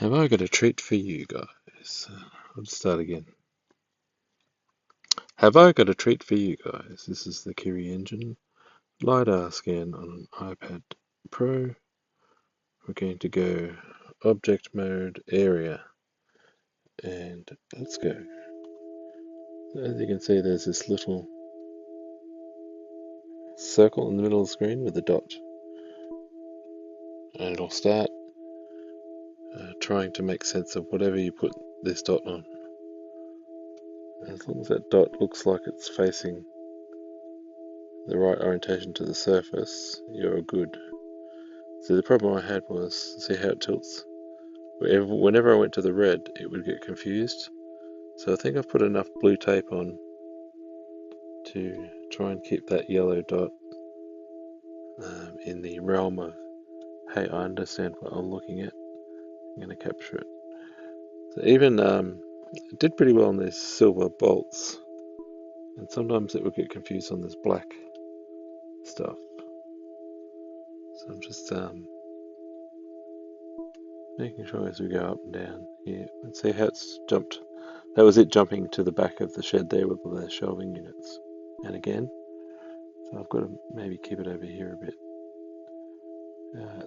Have I got a treat for you guys? I'll start again. Have I got a treat for you guys? This is the KIRI engine LIDAR scan on an iPad Pro. We're going to go object mode area and let's go. As you can see, there's this little circle in the middle of the screen with a dot, and it'll start trying to make sense of whatever you put this dot on. As long as that dot looks like it's facing the right orientation to the surface, you're good. So the problem I had was, see how it tilts? Whenever I went to the red, it would get confused. So I think I've put enough blue tape on to try and keep that yellow dot in the realm of, hey, I understand what I'm looking at. I'm going to capture it. So even it did pretty well on these silver bolts, and sometimes it would get confused on this black stuff. So I'm just making sure as we go up and down here. And see how it's jumped. That was it jumping to the back of the shed there with the shelving units. And again, so I've got to maybe keep it over here a bit.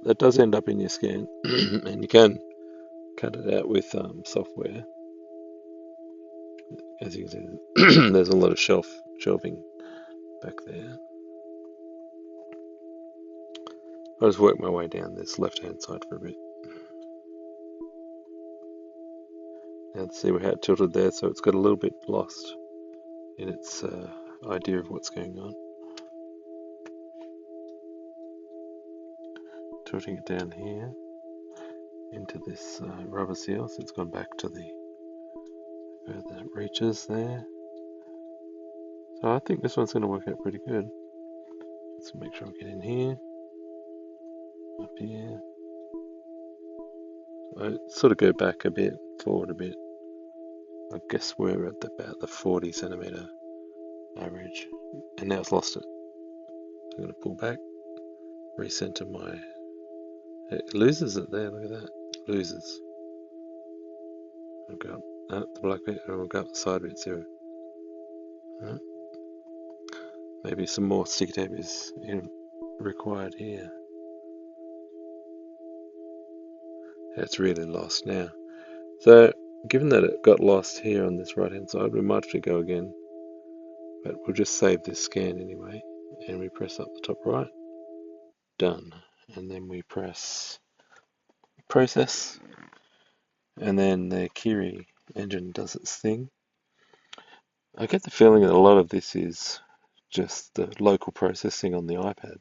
That does end up in your scan, and you can cut it out with software. As you can see, there's a lot of shelving back there. I'll just work my way down this left-hand side for a bit. And see how it tilted there, so it's got a little bit lost in its idea of what's going on. Tilting it down here into this rubber seal, so it's gone back to the further reaches there. So I think this one's going to work out pretty good. Let's make sure I get in here, up here. I sort of go back a bit, forward a bit. I guess we're at about the 40 centimeter average, and now it's lost it. I'm going to pull back, recenter my. It loses it there. Look at that, it loses. I'll go up the black bit, and we'll go up the side bit 0. Right. Maybe some more sticky tape is required here. It's really lost now. So, given that it got lost here on this right hand side, we might have to go again. But we'll just save this scan anyway. And we press up the top right. Done. And then we press process. And then the KIRI engine does its thing. I get the feeling that a lot of this is just the local processing on the iPad.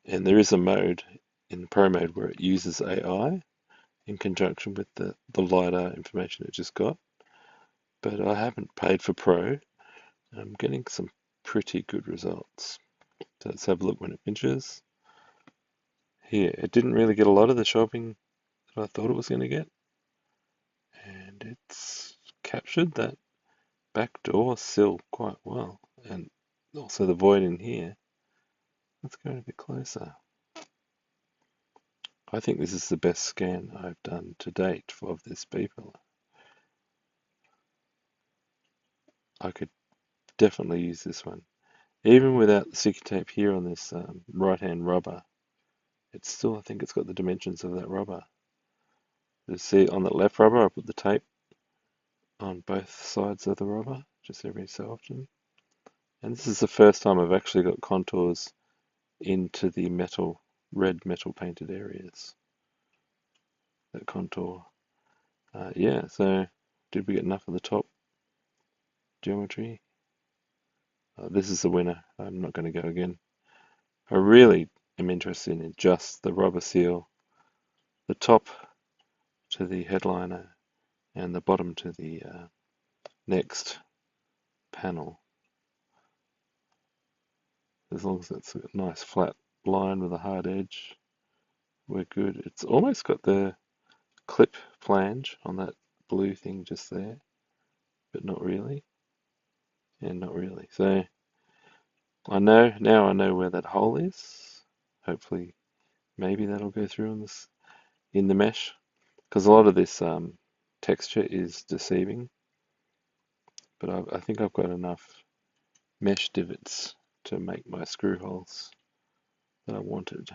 And there is a mode in Pro mode where it uses AI in conjunction with the LiDAR information it just got. But I haven't paid for Pro. I'm getting some pretty good results. So let's have a look when it finishes. Here, it didn't really get a lot of the shelving that I thought it was going to get. And it's captured that back door sill quite well. And also the void in here. Let's go a bit closer. I think this is the best scan I've done to date of this B-pillar. I could definitely use this one. Even without the sticky tape here on this right-hand rubber, it's still, I think it's got the dimensions of that rubber. You see on the left rubber, I put the tape on both sides of the rubber, just every so often. And this is the first time I've actually got contours into the metal, red metal painted areas. That contour. Yeah, so did we get enough of the top geometry? This is the winner. I'm not going to go again. I really am interested in just the rubber seal, the top to the headliner and the bottom to the next panel. As long as it's a nice flat line with a hard edge, we're good. It's almost got the clip flange on that blue thing just there, but not really, and not really. So now I know where that hole is. Hopefully, maybe that'll go through on this in the mesh. because a lot of this texture is deceiving, but I think I've got enough mesh divots to make my screw holes that I wanted.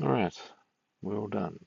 All right, we're all done.